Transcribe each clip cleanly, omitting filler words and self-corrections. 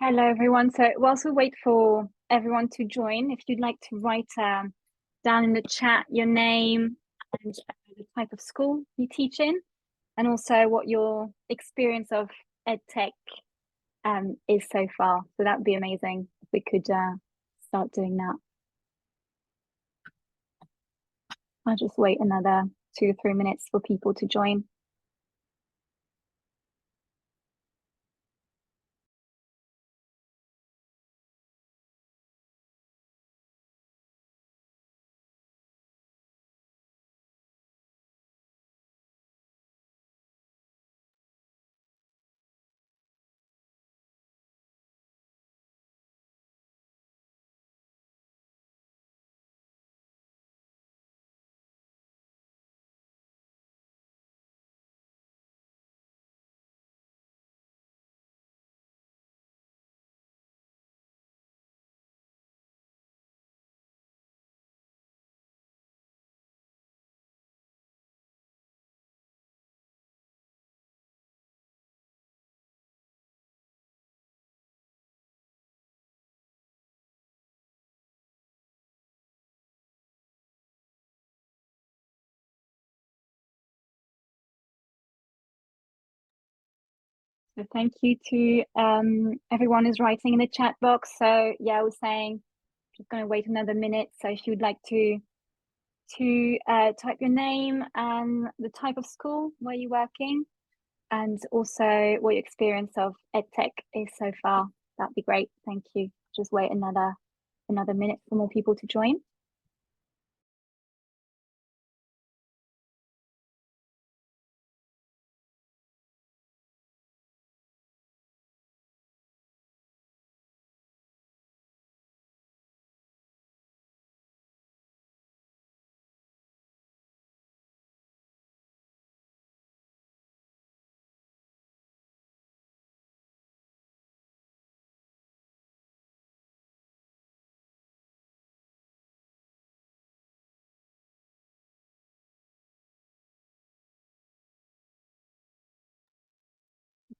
Hello, everyone. So, whilst we wait for everyone to join, if you'd like to write down in the chat your name and the type of school you teach in, and also what your experience of EdTech is so far. So, that would be amazing if we could start doing that. I'll just wait another 2 or 3 minutes for people to join. So thank you to everyone who's writing in the chat box. So yeah, I was saying, just going to wait another minute. So if you would like to type your name and the type of school where you're working, and also what your experience of EdTech is so far, that'd be great. Thank you. Just wait another minute for more people to join.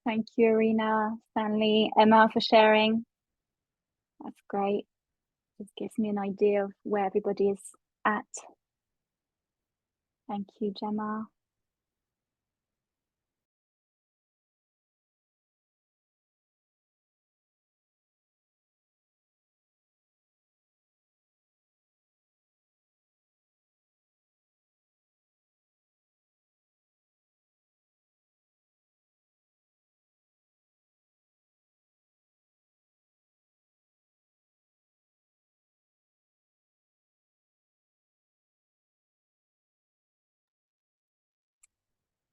Thank you, Arena, Stanley, Emma, for sharing. That's great. Just gives me an idea of where everybody is at. Thank you, Gemma.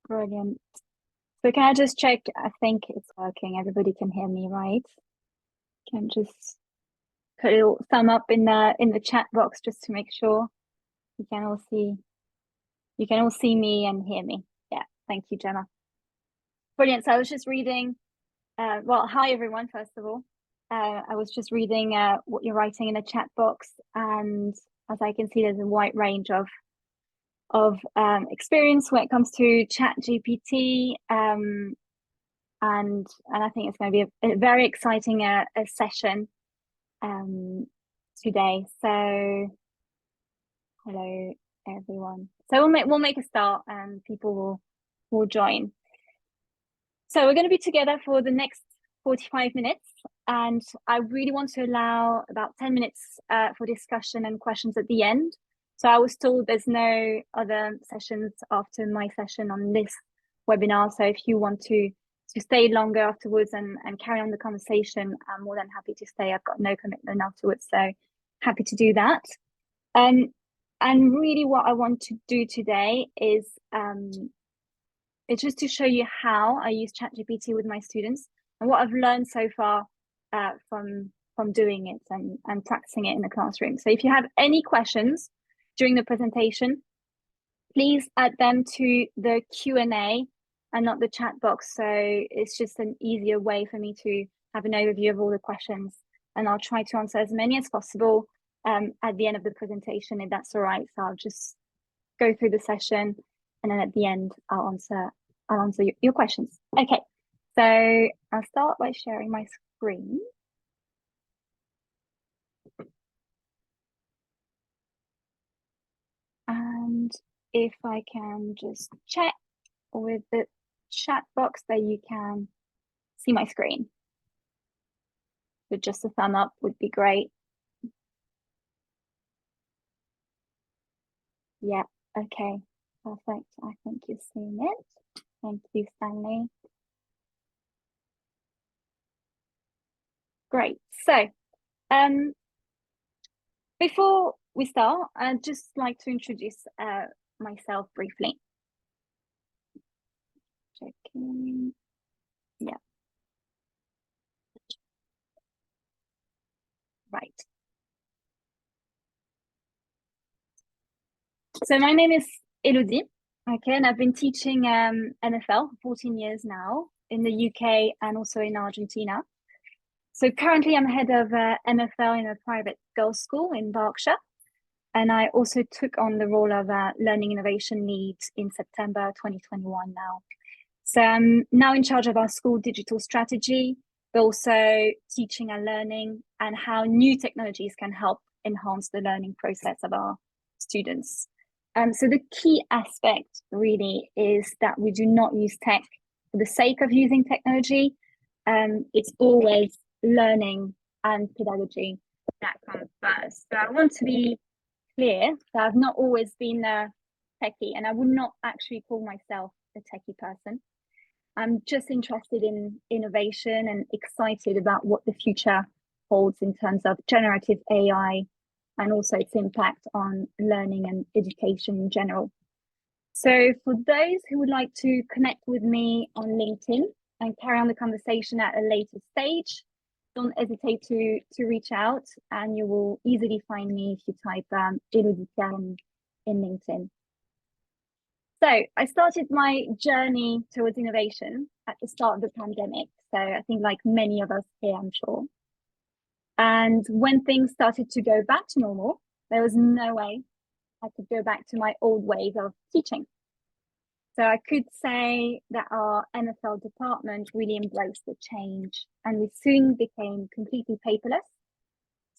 Brilliant. So can I just check? I think it's working. Everybody can hear me, right? Can just put a little thumb up in the chat box just to make sure you can all see me and hear me. Yeah, thank you, Gemma. Brilliant. So I was just reading. Well, hi everyone. First of all, I was just reading what you're writing in the chat box, and as I can see, there's a wide range of experience when it comes to ChatGPT. And I think it's going to be a very exciting a session today. So hello everyone. So we'll make a start and people will join. So we're going to be together for the next 45 minutes, and I really want to allow about 10 minutes for discussion and questions at the end. So I was told there's no other sessions after my session on this webinar. So if you want to stay longer afterwards and carry on the conversation, I'm more than happy to stay. I've got no commitment afterwards, so happy to do that. And really what I want to do today is it's just to show you how I use ChatGPT with my students and what I've learned so far from doing it and practicing it in the classroom. So if you have any questions during the presentation, please add them to the Q&A and not the chat box. So it's just an easier way for me to have an overview of all the questions, and I'll try to answer as many as possible at the end of the presentation, if that's all right. So I'll just go through the session, and then at the end I'll answer your questions. Okay, so I'll start by sharing my screen. if I can just check with the chat box that you can see my screen. So just a thumb up would be great. Yeah, okay, perfect. I think you're seeing it. Thank you, Stanley. Great. So, before we start, I'd just like to introduce myself briefly. Checking. Yeah. Right. So my name is Elodie. Okay, and I've been teaching NFL for 14 years now in the UK and also in Argentina. So currently I'm head of MFL in a private girls' school in Berkshire. And I also took on the role of learning innovation lead in September 2021 now. So I'm now in charge of our school digital strategy, but also teaching and learning and how new technologies can help enhance the learning process of our students. So the key aspect really is that we do not use tech for the sake of using technology. It's always learning and pedagogy that comes first. So I want to be clear that I've not always been a techie, and I would not actually call myself a techie person. I'm just interested in innovation and excited about what the future holds in terms of generative AI and also its impact on learning and education in general. So for those who would like to connect with me on LinkedIn and carry on the conversation at a later stage, don't hesitate to reach out, and you will easily find me if you type Elodie in LinkedIn. So I started my journey towards innovation at the start of the pandemic. So I think like many of us here, I'm sure. And when things started to go back to normal, there was no way I could go back to my old ways of teaching. So I could say that our NFL department really embraced the change, and we soon became completely paperless.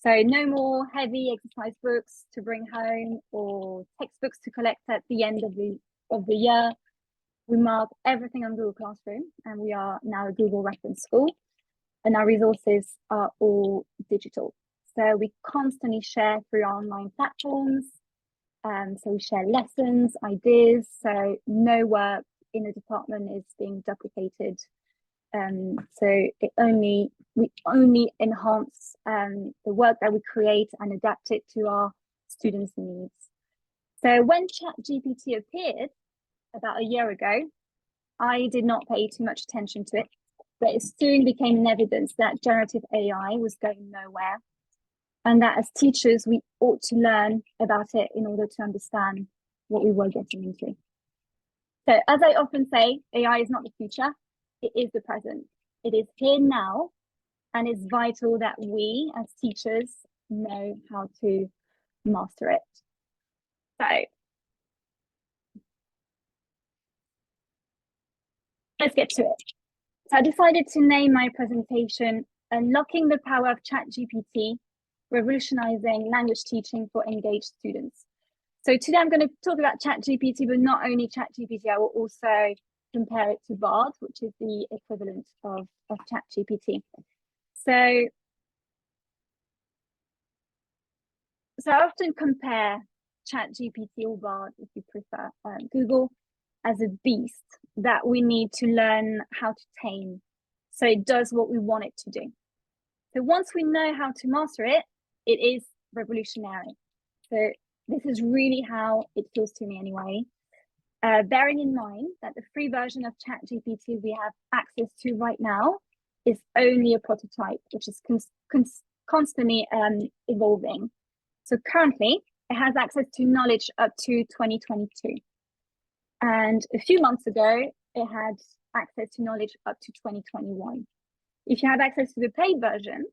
So no more heavy exercise books to bring home or textbooks to collect at the end of the year. We mark everything on Google Classroom, and we are now a Google reference school, and our resources are all digital. So we constantly share through our online platforms. So we share lessons, ideas. So no work in the department is being duplicated. So we only enhance the work that we create and adapt it to our students' needs. So when ChatGPT appeared about a year ago, I did not pay too much attention to it, but it soon became evidence that generative AI was going nowhere, and that as teachers, we ought to learn about it in order to understand what we were getting into. So as I often say, AI is not the future, it is the present. It is here now, and it's vital that we as teachers know how to master it. So let's get to it. So I decided to name my presentation Unlocking the Power of ChatGPT, Revolutionizing Language Teaching for Engaged Students. So today I'm going to talk about ChatGPT, but not only ChatGPT, I will also compare it to Bard, which is the equivalent of ChatGPT. So I often compare ChatGPT or Bard, if you prefer, Google, as a beast that we need to learn how to tame, so it does what we want it to do. So once we know how to master it, it is revolutionary. So this is really how it feels to me anyway. Bearing in mind that the free version of ChatGPT we have access to right now is only a prototype, which is constantly evolving. So currently, it has access to knowledge up to 2022. And a few months ago, it had access to knowledge up to 2021. If you have access to the paid version,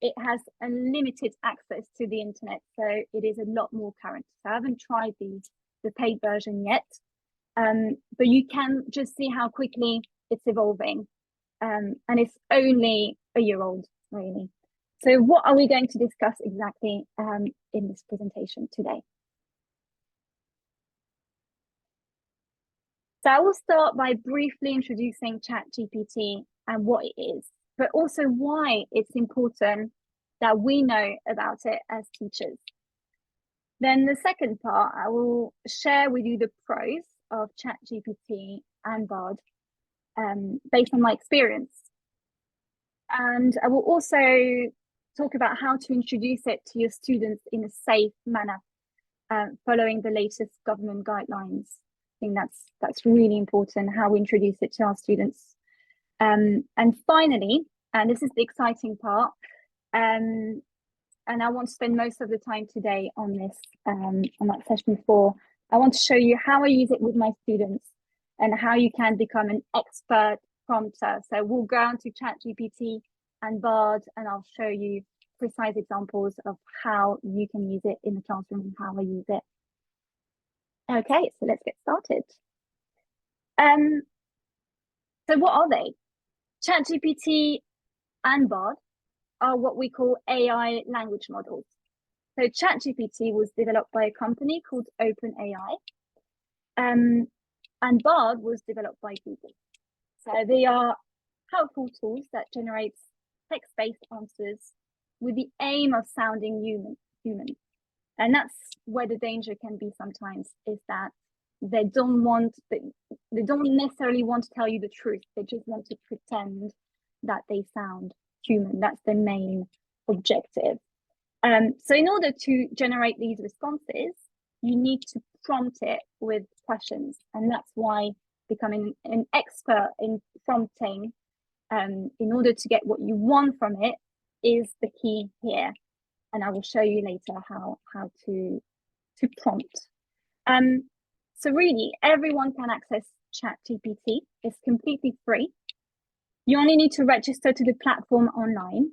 it has unlimited access to the internet, so it is a lot more current. So I haven't tried the paid version yet, but you can just see how quickly it's evolving, and it's only a year old, really. So what are we going to discuss exactly in this presentation today? So I will start by briefly introducing ChatGPT and what it is, but also why it's important that we know about it as teachers. Then the second part, I will share with you the pros of ChatGPT and Bard based on my experience. And I will also talk about how to introduce it to your students in a safe manner, following the latest government guidelines. I think that's really important, how we introduce it to our students. And finally, and this is the exciting part, and I want to spend most of the time today on this, on that session 4. I want to show you how I use it with my students and how you can become an expert prompter. So we'll go on to ChatGPT and Bard, and I'll show you precise examples of how you can use it in the classroom and how I use it. Okay, so let's get started. So what are they? ChatGPT and Bard are what we call AI language models. So ChatGPT was developed by a company called OpenAI, and Bard was developed by Google. So they are helpful tools that generate text-based answers with the aim of sounding human. And that's where the danger can be sometimes, is that they don't necessarily want to tell you the truth. They just want to pretend that they sound human. That's the main objective. So in order to generate these responses, you need to prompt it with questions. And that's why becoming an expert in prompting, in order to get what you want from it, is the key here. And I will show you later how to prompt. So really, everyone can access ChatGPT. It's completely free. You only need to register to the platform online.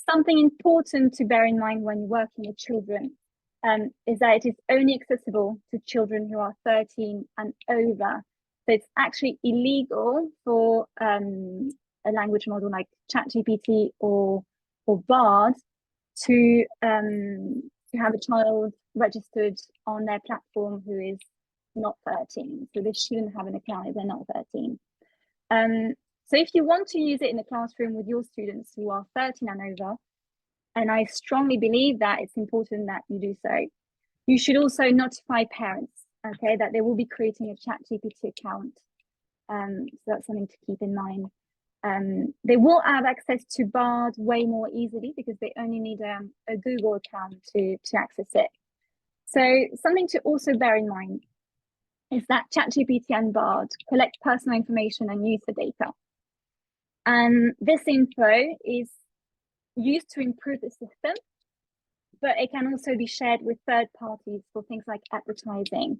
Something important to bear in mind when working with children is that it is only accessible to children who are 13 and over. So it's actually illegal for a language model like ChatGPT or Bard to have a child registered on their platform who is not 13. So they shouldn't have an account if they're not 13. So if you want to use it in the classroom with your students who are 13 and over, and I strongly believe that it's important that you do so, you should also notify parents, okay, that they will be creating a ChatGPT account. So that's something to keep in mind. They will have access to Bard way more easily because they only need a Google account to access it. So something to also bear in mind is that ChatGPT and Bard collect personal information and user data. And this info is used to improve the system, but it can also be shared with third parties for things like advertising.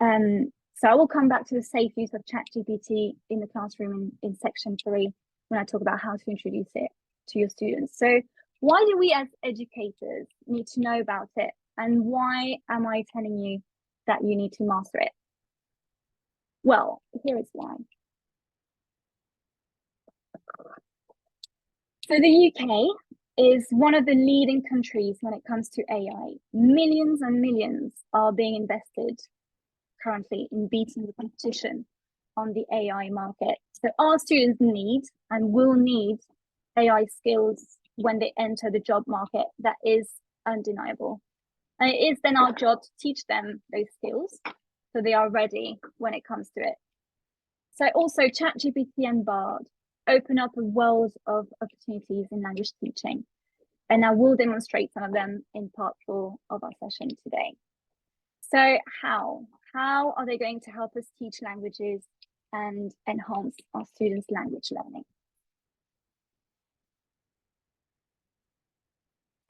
So I will come back to the safe use of ChatGPT in the classroom in section 3 when I talk about how to introduce it to your students. So why do we as educators need to know about it? And why am I telling you that you need to master it? Well, here is why. So the UK is one of the leading countries when it comes to AI. Millions and millions are being invested currently in beating the competition on the AI market. So our students need and will need AI skills when they enter the job market. That is undeniable. And it is then our job to teach them those skills so they are ready when it comes to it. So also ChatGPT and Bard open up a world of opportunities in language teaching. And I will demonstrate some of them in part 4 of our session today. So how are they going to help us teach languages and enhance our students' language learning?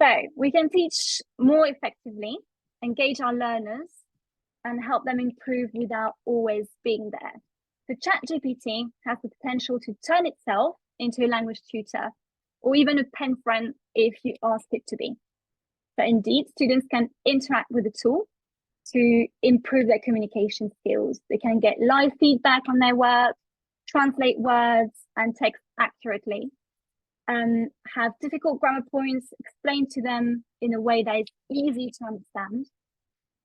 So we can teach more effectively, engage our learners, and help them improve without always being there. The ChatGPT has the potential to turn itself into a language tutor or even a pen friend if you ask it to be. So indeed, students can interact with the tool to improve their communication skills. They can get live feedback on their work, translate words and text accurately, have difficult grammar points explained to them in a way that is easy to understand.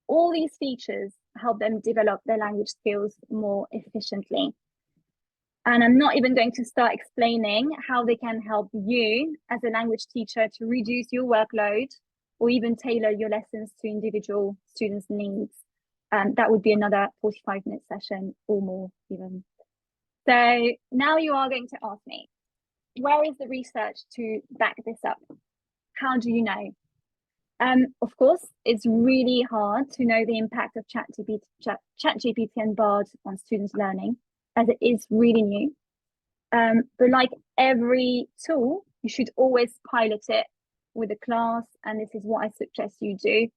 All these features help them develop their language skills more efficiently. And I'm not even going to start explaining how they can help you as a language teacher to reduce your workload or even tailor your lessons to individual students' needs. That would be another 45-minute session or more even. So now you are going to ask me, where is the research to back this up? How do you know? Of course, it's really hard to know the impact of ChatGPT and Bard on students' learning, as it is really new. But like every tool, you should always pilot it with a class, and this is what I suggest you do.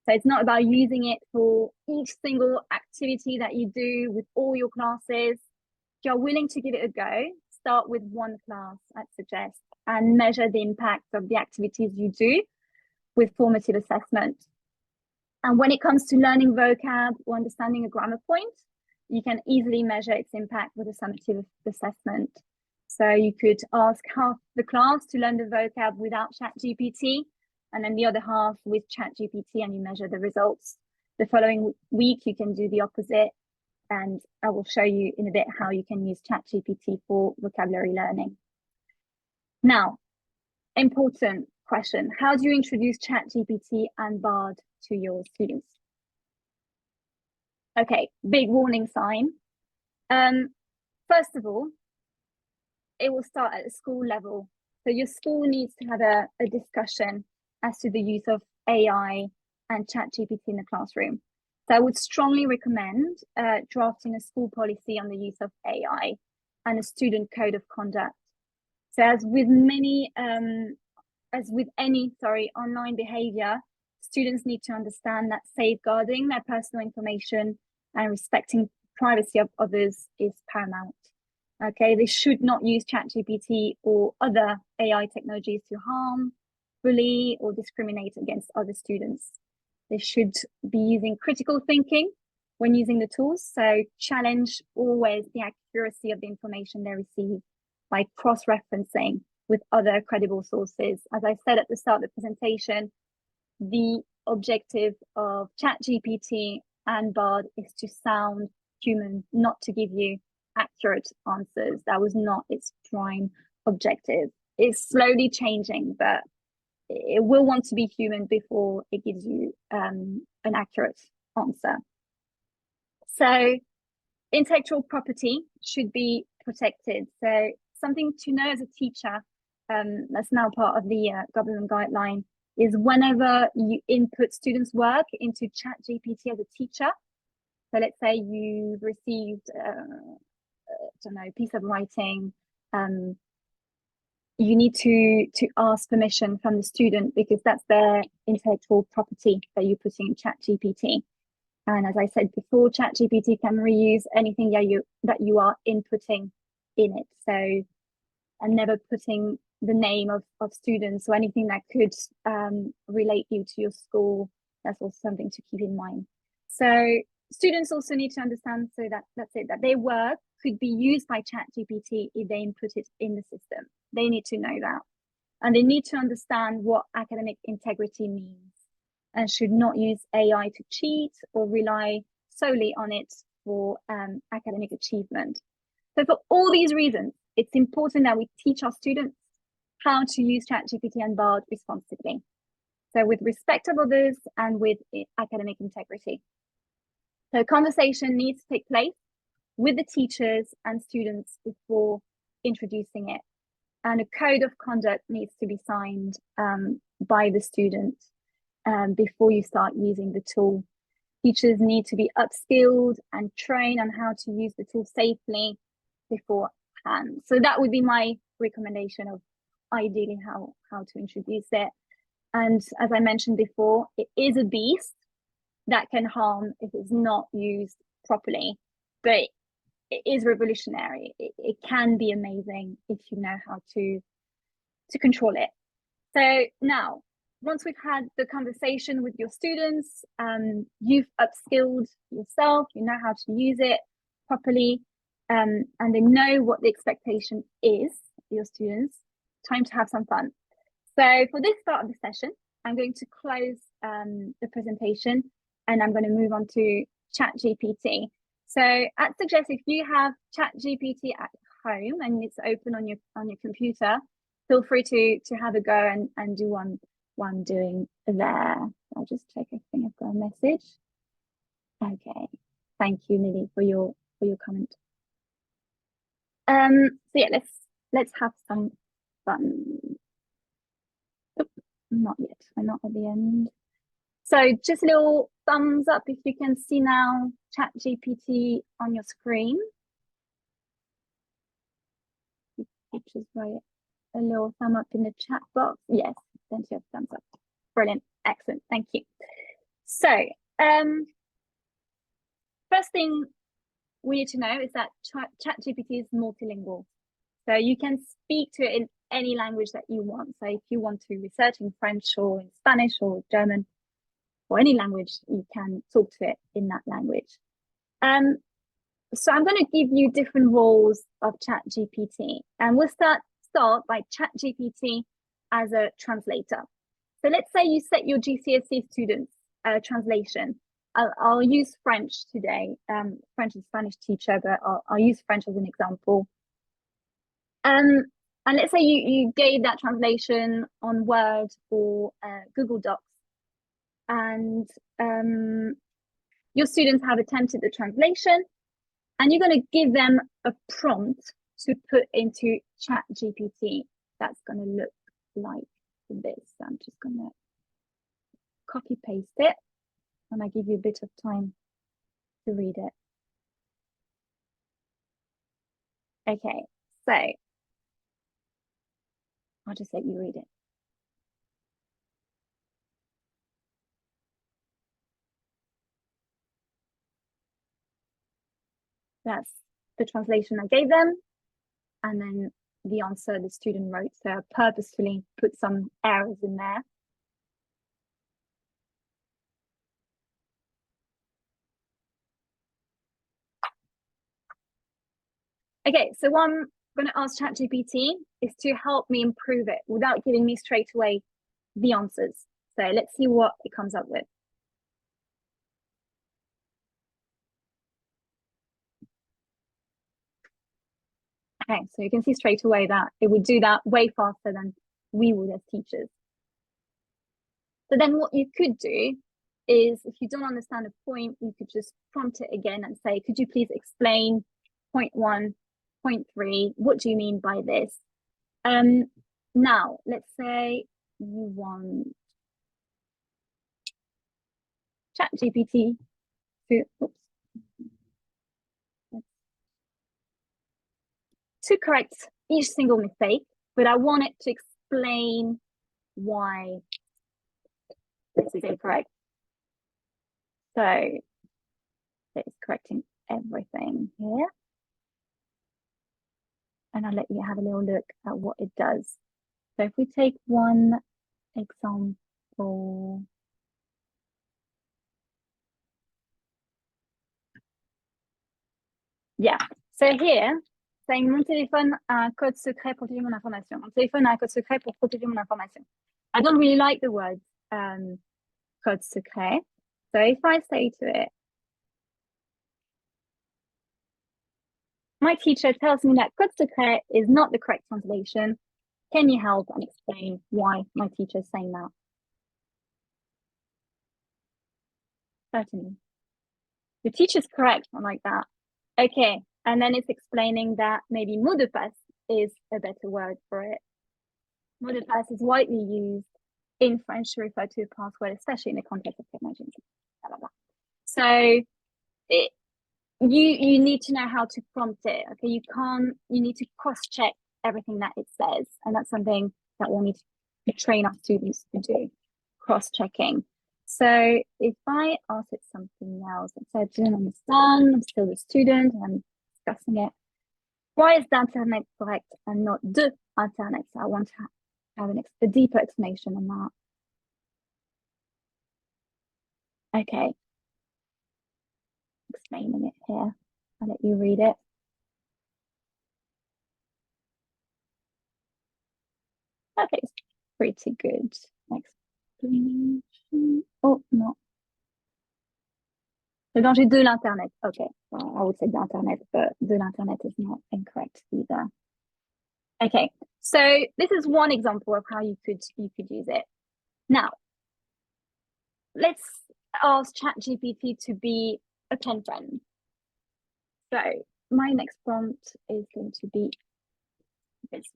So it's not about using it for each single activity that you do with all your classes. If you're willing to give it a go, start with one class, I'd suggest, and measure the impact of the activities you do with formative assessment. And when it comes to learning vocab or understanding a grammar point, you can easily measure its impact with a summative assessment. So you could ask half the class to learn the vocab without ChatGPT, and then the other half with ChatGPT, and you measure the results. The following week, you can do the opposite, and I will show you in a bit how you can use ChatGPT for vocabulary learning. Now, important question, how do you introduce ChatGPT and Bard to your students? Okay, big warning sign. First of all, it will start at the school level. So your school needs to have a discussion as to the use of AI and ChatGPT in the classroom. So I would strongly recommend drafting a school policy on the use of AI and a student code of conduct. So as with any online behavior, students need to understand that safeguarding their personal information and respecting privacy of others is paramount. Okay, they should not use ChatGPT or other AI technologies to harm, bully, or discriminate against other students. They should be using critical thinking when using the tools. So challenge always the accuracy of the information they receive by cross-referencing with other credible sources. As I said at the start of the presentation, the objective of ChatGPT and Bard is to sound human, not to give you accurate answers. That was not its prime objective. It's slowly changing, but it will want to be human before it gives you an accurate answer. So intellectual property should be protected. So something to know as a teacher, that's now part of the government guideline, is whenever you input students' work into ChatGPT as a teacher, so let's say you've received a piece of writing, you need to ask permission from the student because that's their intellectual property that you're putting in ChatGPT. And as I said before, ChatGPT can reuse anything that you are inputting in it. So, and never putting the name of students or anything that could relate you to your school. That's also something to keep in mind. So students also need to understand that their work could be used by ChatGPT if they input it in the system. They need to know that. And they need to understand what academic integrity means and should not use AI to cheat or rely solely on it for academic achievement. So for all these reasons, it's important that we teach our students how to use ChatGPT and Bard responsibly. So with respect of others and with academic integrity. So conversation needs to take place with the teachers and students before introducing it. And a code of conduct needs to be signed by the students before you start using the tool. Teachers need to be upskilled and trained on how to use the tool safely beforehand. So that would be my recommendation of ideally how to introduce it. And as I mentioned before, it is a beast that can harm if it's not used properly, but it is revolutionary. It can be amazing if you know how to control it. So now, once we've had the conversation with your students, you've upskilled yourself, you know how to use it properly, and they know what the expectation is for your students, time to have some fun. So for this part of the session, I'm going to close the presentation and I'm going to move on to ChatGPT. So I'd suggest if you have ChatGPT at home and it's open on your computer, feel free to have a go and do one I'm doing there. I'll just check if I've got a message. Okay, thank you, Lily, for your comment. So yeah, let's have some fun. Oop, not yet. I'm not at the end. So just a little thumbs up if you can see now ChatGPT on your screen. Which is right. A little thumb up in the chat box. Yes, then you have thumbs up. Brilliant. Excellent. Thank you. So first thing we need to know is that ChatGPT is multilingual. So you can speak to it in any language that you want. So if you want to research in French or in Spanish or German or any language, you can talk to it in that language. So I'm going to give you different roles of ChatGPT, and we'll start by ChatGPT as a translator. So let's say you set your GCSE students translation. I'll use French today. French and Spanish teacher, but I'll use French as an example. And let's say you gave that translation on Word or Google Docs, and your students have attempted the translation, and you're going to give them a prompt to put into ChatGPT. That's going to look like this. So I'm just going to copy paste it, and I give you a bit of time to read it. Okay, so I'll just let you read it. That's the translation I gave them, and then the answer the student wrote. So I purposefully put some errors in there. Okay, so what I'm going to ask ChatGPT is to help me improve it without giving me straight away the answers. So let's see what it comes up with. Okay, so you can see straight away that it would do that way faster than we would as teachers. So then what you could do is, if you don't understand a point, you could just prompt it again and say, could you please explain point 1, point 3, what do you mean by this? Now, let's say you want ChatGPT to correct each single mistake, but I want it to explain why this is incorrect. So it's correcting everything here. And I'll let you have a little look at what it does. So if we take one example. Yeah, so here, saying mon téléphone a un code secret pour protéger mon information. Mon téléphone a un code secret pour protéger mon information. I don't really like the word code secret. So if I say to it, my teacher tells me that code secret is not the correct translation. Can you help and explain why my teacher is saying that? Certainly. Your teacher's correct, I like that. Okay, and then it's explaining that maybe mot de passe is a better word for it. Mot de passe is widely used in French to refer to a password, especially in the context of technology. Blah, blah, blah. So you need to know how to prompt it. Okay, you need to cross-check everything that it says, and that's something that we'll need to train our students to do, cross-checking. So if I ask it something else, it said, I didn't understand, I'm still a student, I'm discussing it. Why is d'Internet correct and not de Internet? So I want to have a deeper explanation on that. Okay. Explaining it here. I'll let you read it. Okay, it's pretty good explanation. Oh, no. Le danger de l'Internet. Okay, well, I would say the Internet, but the Internet is not incorrect either. Okay, so this is one example of how you could use it. Now, let's ask ChatGPT to be a pen friend. So my next prompt is going to be this.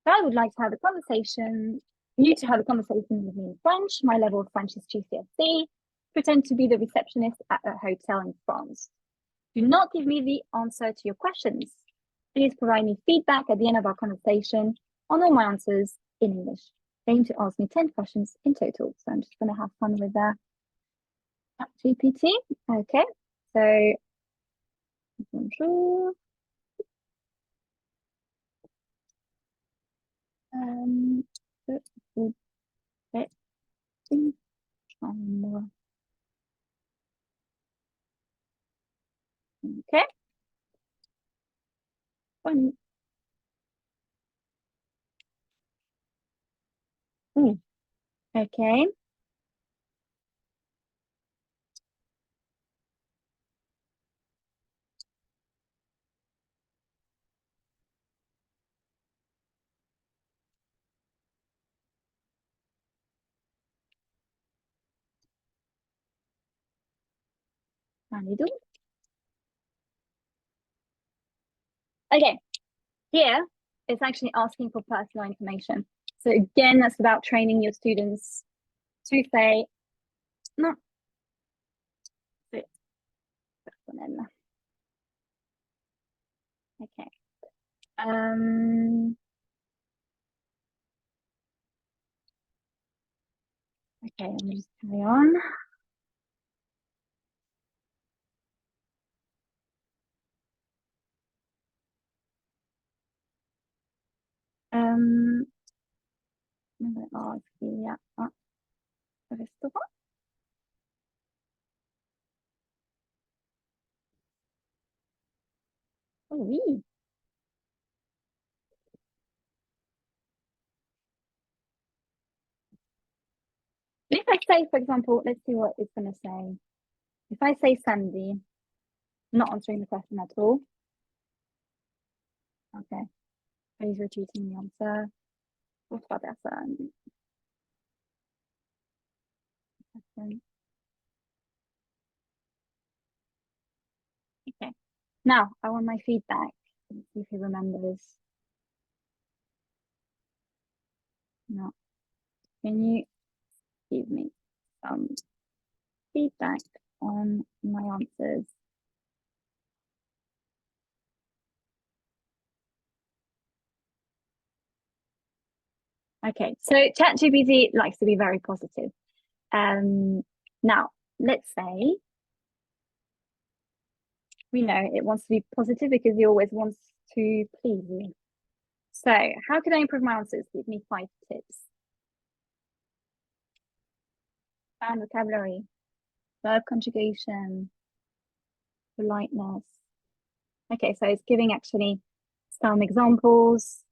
So I would like to have a conversation, you to have a conversation with me in French. My level of French is GCSE. Pretend to be the receptionist at a hotel in France. Do not give me the answer to your questions. Please provide me feedback at the end of our conversation on all my answers in English. Aim to ask me 10 questions in total. So I'm just going to have fun with that. GPT. Okay, so bonjour. Vous êtes une chambre. Okay. One. Okay. Allez-y. Okay. Here, it's actually asking for personal information. So again, that's about training your students to say, no, c'est personnel. Okay. Okay, let me just carry on. I'm going to ask you, yeah, restaurant. Oh, oui. If I say, for example, let's see what it's going to say. If I say Sandy, not answering the question at all. Okay. Please repeating the answer. Autre personne. Okay. Now, I want my feedback. Let's see if he remembers. No. Can you give me some feedback on my answers? Okay, so ChatGPT likes to be very positive. Now, let's say we know it wants to be positive because it always wants to please you. So how can I improve my answers? Give me 5 tips. Found vocabulary, verb conjugation, politeness. Okay, so it's giving actually some examples.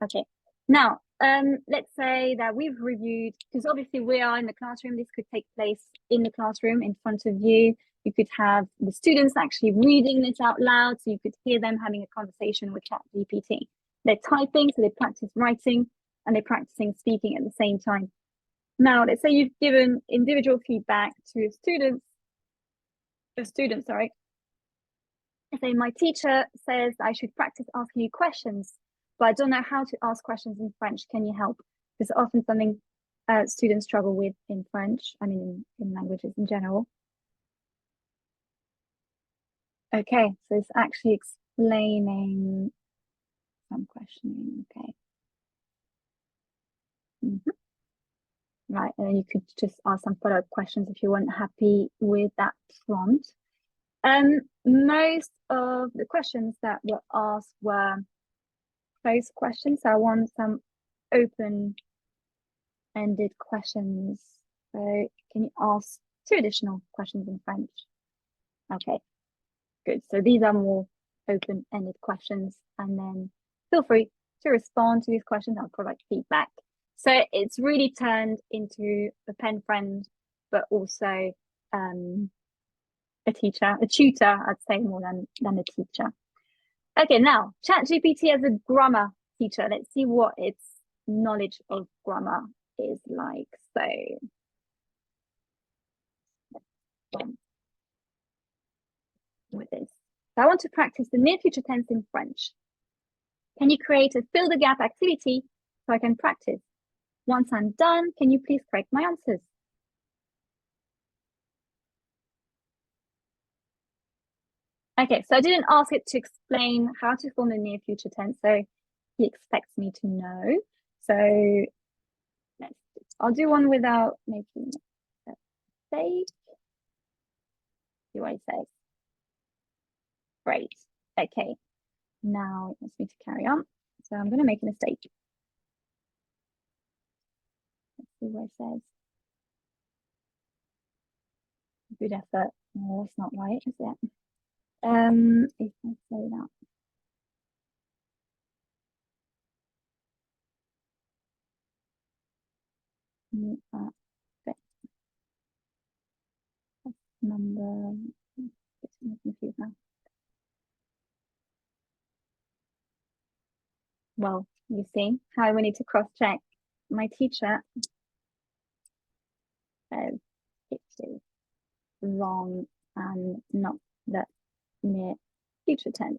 Okay, now let's say that we've reviewed, because obviously we are in the classroom, this could take place in the classroom in front of you. You could have the students actually reading this out loud, so you could hear them having a conversation with ChatGPT. They're typing, so they practice writing, and they're practicing speaking at the same time. Now, let's say you've given individual feedback to students, sorry. I say, my teacher says I should practice asking you questions, but I don't know how to ask questions in French. Can you help? This is often something students struggle with in French, I mean, in languages in general. Okay, so it's actually explaining some questioning, okay. Right, and then you could just ask some follow-up questions if you weren't happy with that prompt. Most of the questions that were asked were closed questions. So I want some open-ended questions. So can you ask 2 additional questions in French? Okay, good. So these are more open-ended questions, and then feel free to respond to these questions. I'll provide feedback. So it's really turned into a pen friend, but also a tutor, I'd say, more than a teacher. Okay, now ChatGPT as a grammar teacher. Let's see what its knowledge of grammar is like. So with this, so I want to practice the near future tense in French. Can you create a fill the gap activity so I can practice? Once I'm done, can you please correct my answers? Okay, so I didn't ask it to explain how to form the near future tense, so he expects me to know. So I'll do one without making a mistake. See what it says. Great. Okay, now it wants me to carry on. So I'm going to make a mistake. Let's see what it says. Good effort. No, that's not right, is it? If I say that. Number. Confused now. Well, you see how we need to cross-check. My teacher says it is wrong and not the near future tense.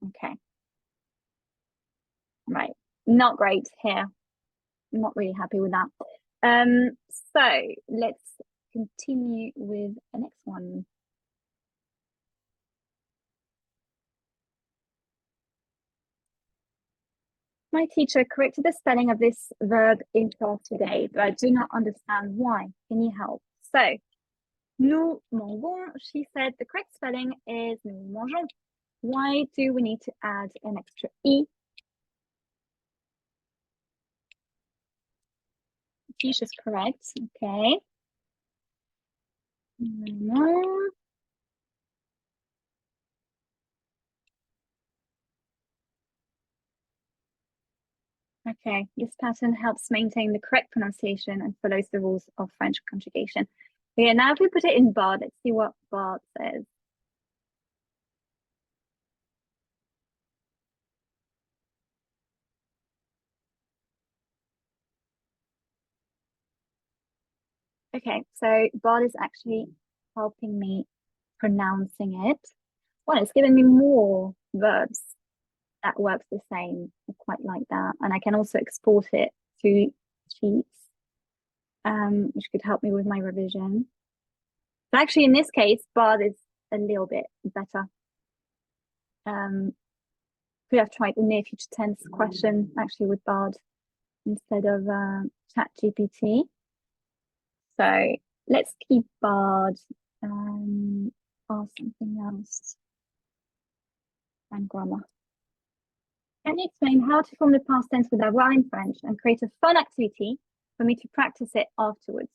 Okay. Right. Not great here. I'm not really happy with that. So let's continue with the next one. My teacher corrected the spelling of this verb in class today, but I do not understand why. Can you help? So, nous mangeons, she said the correct spelling is nous mangeons. Why do we need to add an extra E? Teacher's correct, okay. Okay, this pattern helps maintain the correct pronunciation and follows the rules of French conjugation. Okay, now if we put it in Bard, let's see what Bard says. Okay, so Bard is actually helping me pronouncing it. Well, it's giving me more verbs that works the same. I quite like that. And I can also export it to sheets, which could help me with my revision. But actually, in this case, Bard is a little bit better. Could have tried the near future tense question actually with Bard instead of ChatGPT. So let's keep Bard and ask something else and grammar. Can you explain how to form the past tense with avoir in French and create a fun activity for me to practice it afterwards?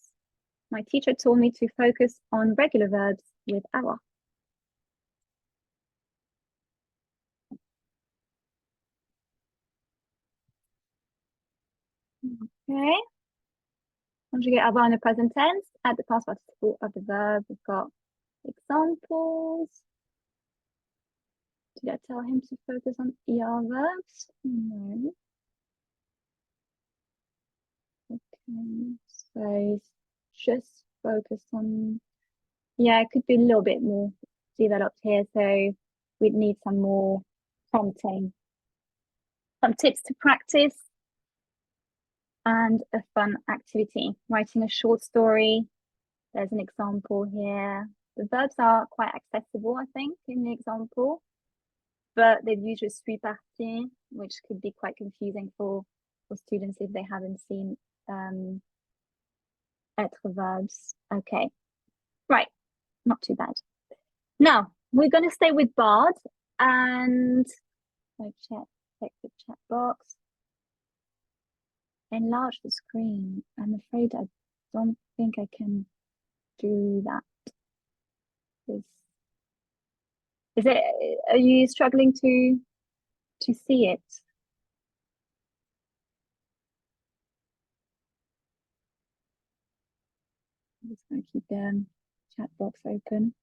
My teacher told me to focus on regular verbs with avoir. Okay. Conjugate avoir in the present tense. Add the past participle of the verb. We've got examples. Did I tell him to focus on ER verbs? No. Okay, so just focus on, yeah, it could be a little bit more developed here. So we'd need some more prompting, some tips to practice, and a fun activity. Writing a short story. There's an example here. The verbs are quite accessible, I think, in the example, but they've used je suis parti, which could be quite confusing for students if they haven't seen être verbs. Okay, right, not too bad. Now we're going to stay with Bard and check the chat box. Enlarge the screen. I'm afraid I don't think I can do that. This Is it, are you struggling to see it? I'm just going to keep the chat box open.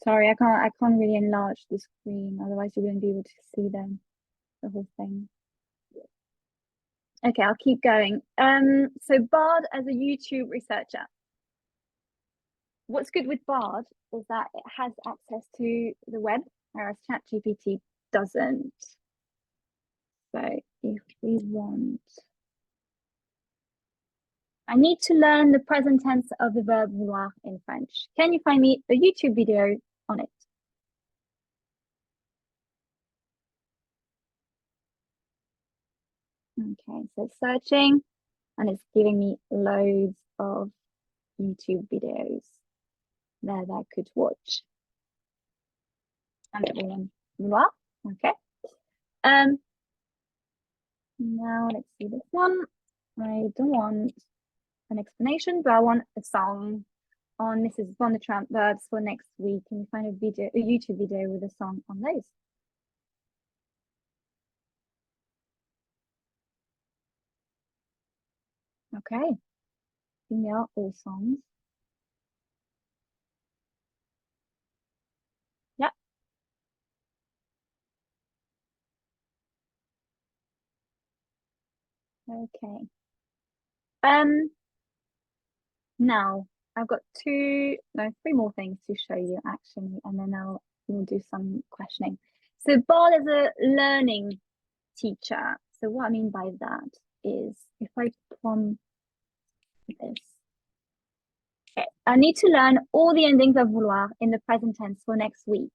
Sorry, I can't really enlarge the screen, otherwise you wouldn't be able to see the whole thing. Okay, I'll keep going. So Bard as a YouTube researcher. What's good with Bard is that it has access to the web, whereas ChatGPT doesn't. So if we want, I need to learn the present tense of the verb vouloir in French. Can you find me a YouTube video on it? Okay, so searching, and it's giving me loads of YouTube videos there that I could watch. And everyone, vouloir, okay. Now let's see this one. I don't want an explanation, but I want a song on Mrs. Von der Tramp verbs for next week. Can you find a YouTube video with a song on those? Okay, I think they are all songs. Yeah. Okay. Now I've got three more things to show you actually, and then we'll do some questioning. So Bard is a learning teacher. So what I mean by that is if I prompt this, okay, I need to learn all the endings of vouloir in the present tense for next week.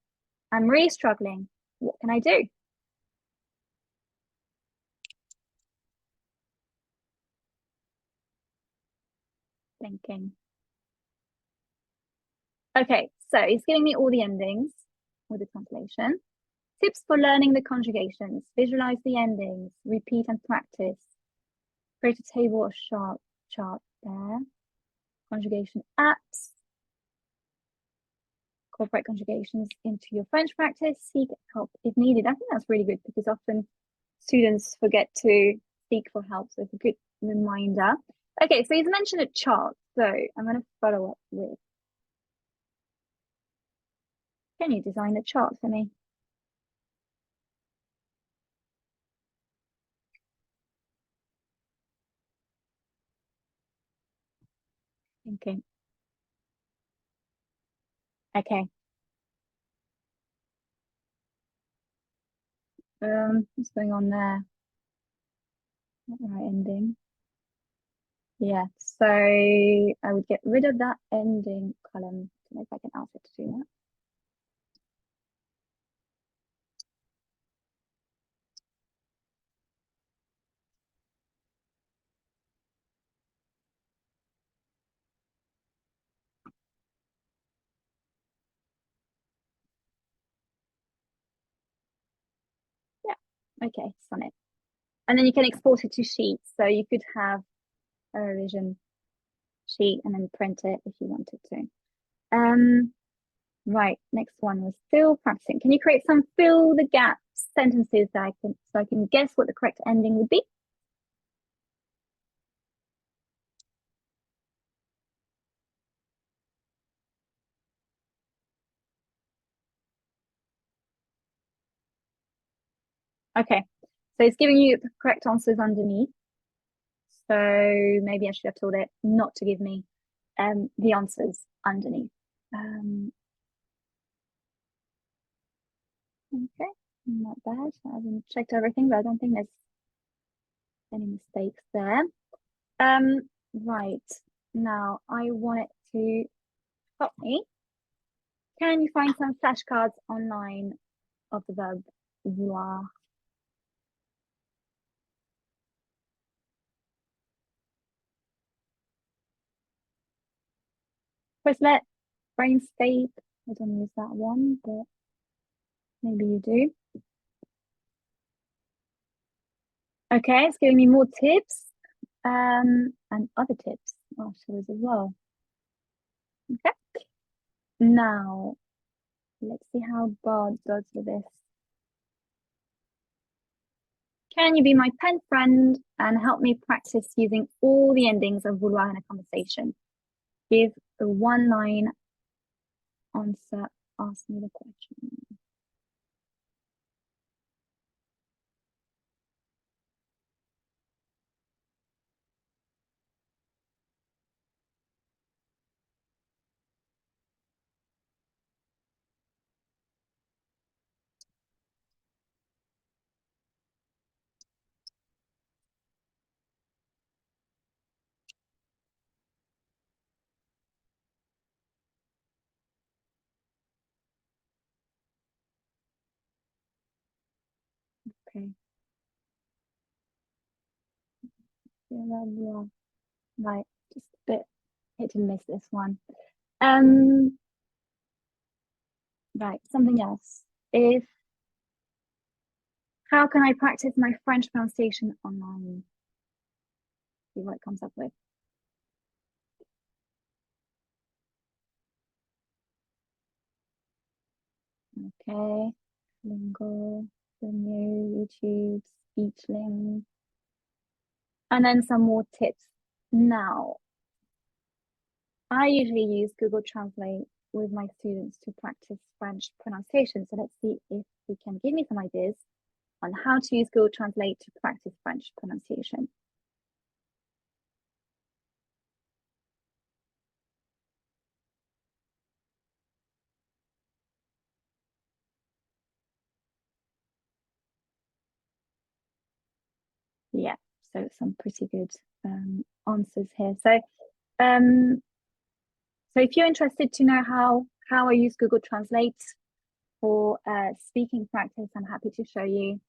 I'm really struggling. What can I do? Thinking. Okay, so it's giving me all the endings with the translation. Tips for learning the conjugations. Visualize the endings. Repeat and practice. Create a table or chart there. Conjugation apps. Incorporate conjugations into your French practice. Seek help if needed. I think that's really good because often students forget to seek for help. So it's a good reminder. Okay, so he's mentioned a chart. So I'm going to follow up with, can you design a chart for me? Thinking. Okay. What's going on there? Not the right ending. Yeah, so I would get rid of that ending column to make like an outfit to do that. Yeah, okay, Sonnet. And then you can export it to sheets. So you could have a revision sheet and then print it if you wanted to. Right, next one was still practicing. Can you create some fill the gaps sentences that I can guess what the correct ending would be? Okay, so it's giving you the correct answers underneath. So maybe I should have told it not to give me the answers underneath. Okay, not bad. I haven't checked everything, but I don't think there's any mistakes there. Right, now I want it to help me. Can you find some flashcards online of the verb vouloir? Quizlet, Brainscape. I don't use that one, but maybe you do. Okay, it's giving me more tips and other tips afterwards as well. Okay. Now, let's see how Bard does with this. Can you be my pen friend and help me practice using all the endings of vouloir in a conversation? Give a one-line answer. Ask me the question. Okay. Blah, blah. Right, just a bit hit and miss this one. Right, something else. If How can I practice my French pronunciation online? See what it comes up with. Okay, Lingo, the new YouTube, Speechling, and then some more tips. Now, I usually use Google Translate with my students to practice French pronunciation. So let's see if we can give me some ideas on how to use Google Translate to practice French pronunciation. Yeah, so some pretty good answers here. So if you're interested to know how I use Google Translate for speaking practice, I'm happy to show you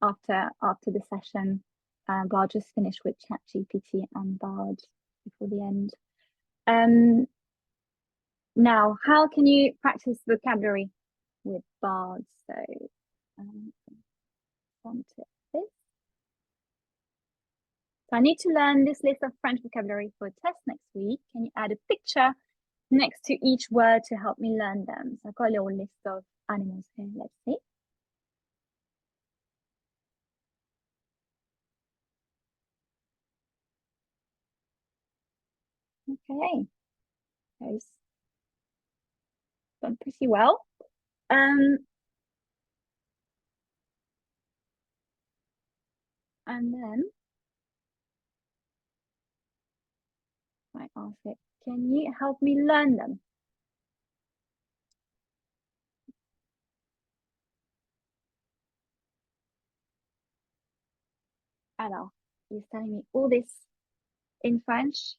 after the session. But I'll just finish with ChatGPT and Bard before the end. Now, how can you practice vocabulary with Bard? So, on to this. So I need to learn this list of French vocabulary for a test next week. Can you add a picture next to each word to help me learn them? So I've got a little list of animals here. Let's see. Okay, goes done pretty well. And then I ask it, can you help me learn them? Alors, he's telling me all this in French.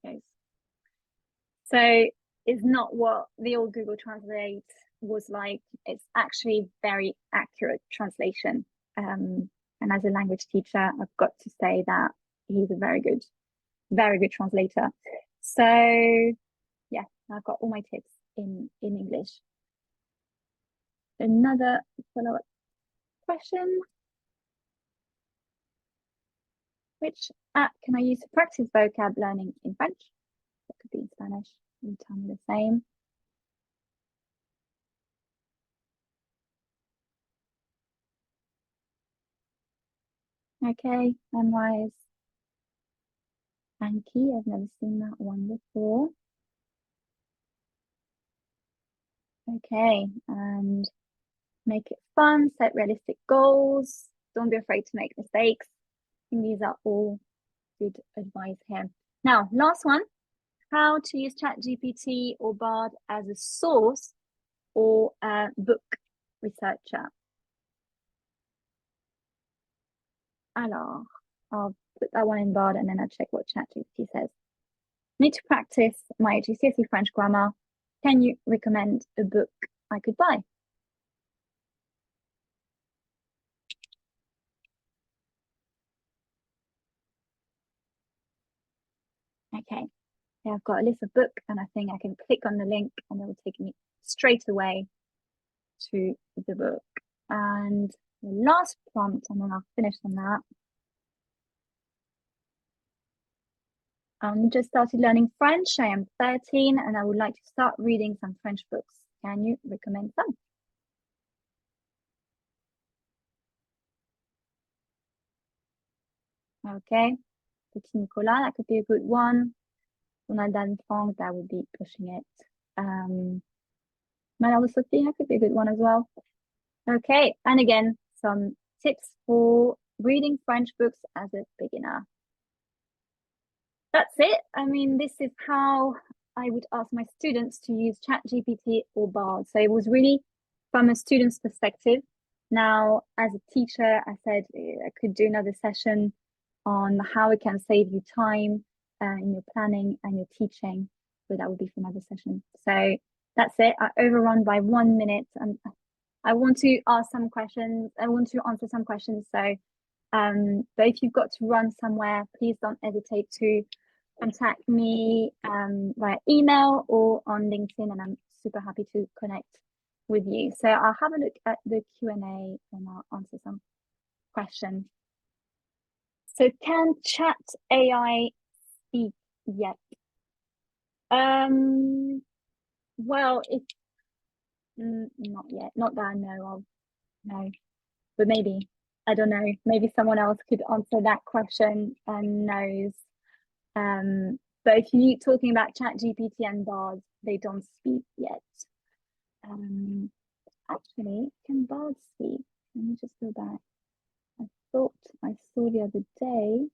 Okay. So it's not what the old Google Translate was like. It's actually very accurate translation. And as a language teacher, I've got to say that he's a very good translator. So yeah, I've got all my tips in English. Another follow-up question. Which app can I use to practice vocab learning in French? It could be in Spanish. You tell me the same. Okay, Memrise. Anki, I've never seen that one before. Okay, and make it fun, set realistic goals. Don't be afraid to make mistakes. I think these are all good advice here. Now, last one, how to use ChatGPT or Bard as a source or a book researcher. Alors, I'll put that one in Bard and then I'll check what ChatGPT says. Need to practice my GCSE French grammar. Can you recommend a book I could buy? Okay, Yeah, I've got a list of books, and I think I can click on the link and it will take me straight away to the book. And the last prompt, and then I'll finish on that. I just started learning French. I am 13 and I would like to start reading some French books. Can you recommend some? Okay. Petit Nicolas, that could be a good one. Journal d'enfant, that would be pushing it. Manuel de Sophie, that could be a good one as well. Okay. And again, some tips for reading French books as a beginner. That's it. I mean, this is how I would ask my students to use ChatGPT or Bard. So it was really from a student's perspective. Now, as a teacher, I said I could do another session on how it can save you time in your planning and your teaching, but that would be for another session. So that's it. I overrun by 1 minute, and I want to ask some questions. I want to answer some questions. So, but if you've got to run somewhere, please don't hesitate to contact me via email or on LinkedIn, and I'm super happy to connect with you. So I'll have a look at the Q&A and I'll answer some questions. So can chat AI speak yet? Well, it's not yet, not that I know of, no, but maybe, I don't know, maybe someone else could answer that question and knows. But if you're talking about ChatGPT and Bard, they don't speak yet. Actually, can Bard speak? Let me just go back. I thought I saw the other day.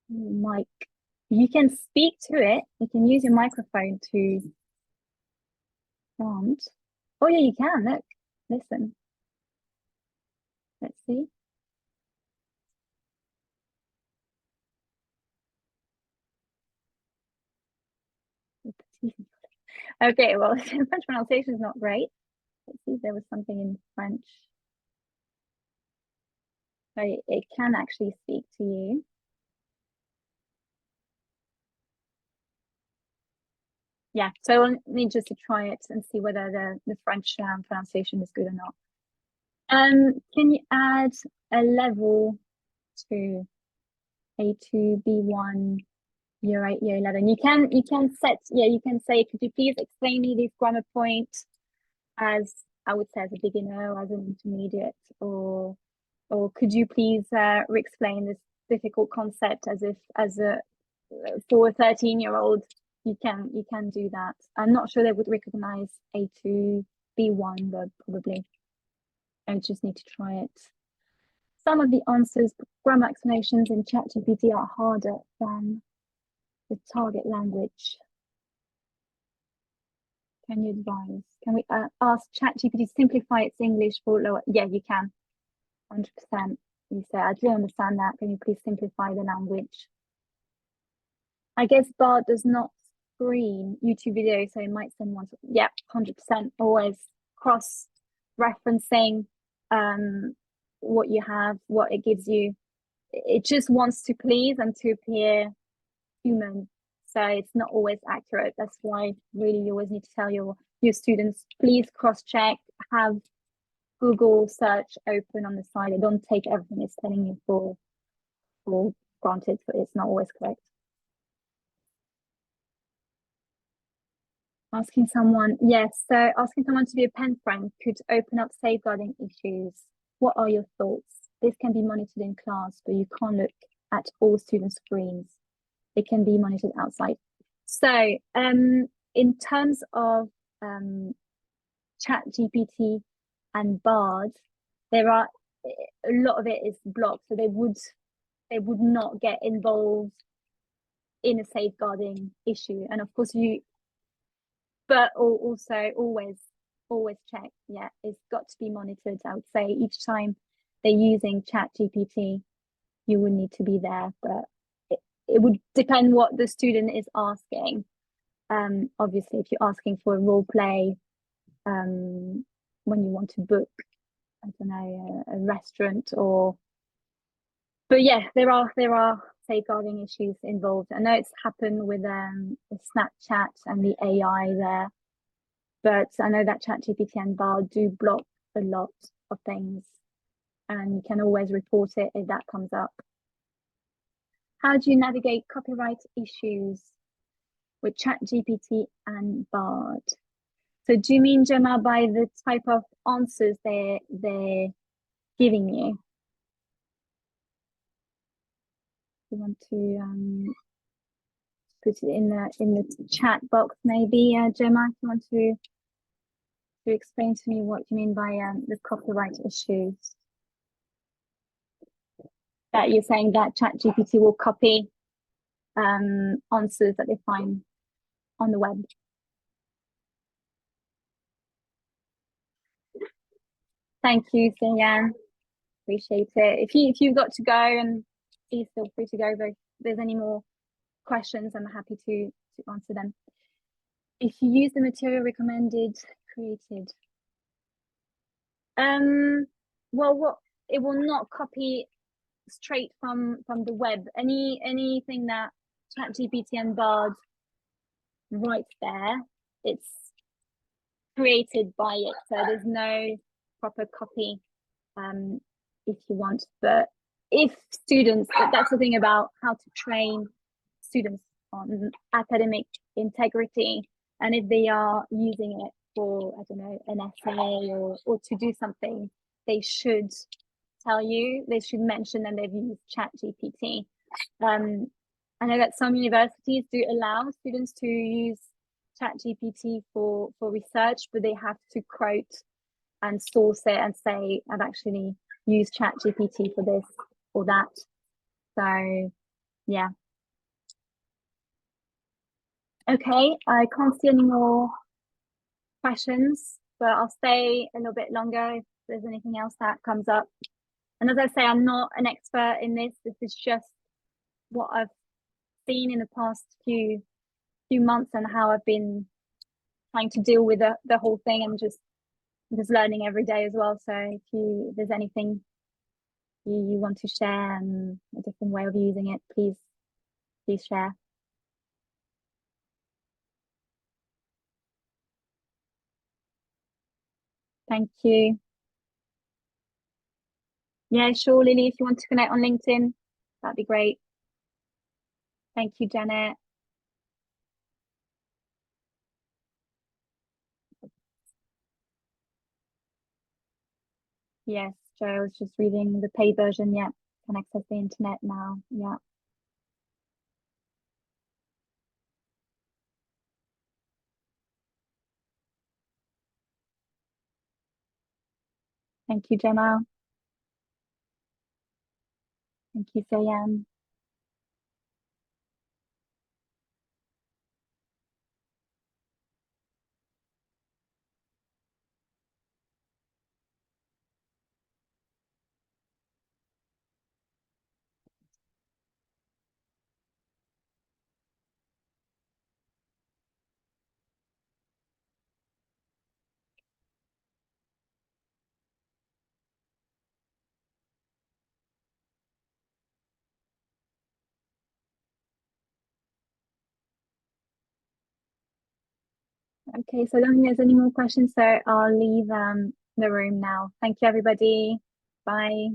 Mic. You can speak to it. You can use your microphone to prompt. Oh yeah, you can. Look, listen. Let's see. Okay, well, French pronunciation is not great. Let's see if there was something in French. So it can actually speak to you. Yeah, so I'll need just to try it and see whether the French pronunciation is good or not. Can you add a level to A2, B1, year 8, year 11? You can set, yeah, you can say, could you please explain me these grammar points as, I would say, as a beginner or as an intermediate, or could you please re-explain this difficult concept as if as a for a 13-year-old? You can do that. I'm not sure they would recognize A2, B1, but probably. I just need to try it. Some of the answers, grammar explanations in ChatGPT are harder than the target language. Can you advise? Can we ask ChatGPT to simplify its English for lower? Yeah, you can. 100%. You say, I do understand that. Can you please simplify the language? I guess Bard does not screen YouTube videos, so it might send one. Yeah, 100%. Always cross-referencing what you have, what it gives you. It just wants to please and to appear human. So it's not always accurate. That's why really you always need to tell your students, please cross-check, have Google search open on the side. Don't take everything it's telling you for granted, but it's not always correct. Asking someone, yes, so asking someone to be a pen friend could open up safeguarding issues. What are your thoughts? This can be monitored in class, but you can't look at all student screens. It can be monitored outside. So in terms of ChatGPT and Bard, there are a lot of it is blocked, so they would not get involved in a safeguarding issue. And of course but also always check. Yeah, it's got to be monitored. I would say each time they're using ChatGPT, you would need to be there, but it would depend what the student is asking. Obviously, if you're asking for a role play, when you want to book, I don't know, a restaurant, or but yeah, there are safeguarding issues involved. I know it's happened with Snapchat and the AI there, but I know that ChatGPT and Bard do block a lot of things, and you can always report it if that comes up. How do you navigate copyright issues with ChatGPT and Bard? So do you mean, Gemma, by the type of answers they're giving you? You want to put it in the chat box, maybe, Gemma, if you want to explain to me what you mean by the copyright issues. That you're saying that ChatGPT will copy answers that they find on the web. Thank you, Sayan. Appreciate it. If you've got to go, and please feel free to go. But if there's any more questions, I'm happy to answer them. If you use the material recommended, created, well, what it will not copy straight from the web. Anything that ChatGPT and Bard write there, it's created by it, so there's no proper copy if you want. But if students, that's the thing about how to train students on academic integrity, and if they are using it for, I don't know, an essay or to do something, they should tell you, they should mention that they've used ChatGPT. I know that some universities do allow students to use ChatGPT for research, but they have to quote and source it and say, I've actually used ChatGPT for this or that. So yeah. Okay, I can't see any more questions, but I'll stay a little bit longer if there's anything else that comes up. And as I say, I'm not an expert in this. This is just what I've seen in the past few months and how I've been trying to deal with the whole thing. I'm just learning every day as well. So if there's anything you want to share and a different way of using it, please share. Thank you. Yeah, sure, Lily, if you want to connect on LinkedIn, that'd be great. Thank you, Janet. Yes, Joe, I was just reading the paid version. Yeah, can access the internet now. Yeah. Thank you, Gemma. Thank you, Sayan. Okay, so I don't think there's any more questions, so I'll leave the room now. Thank you, everybody. Bye.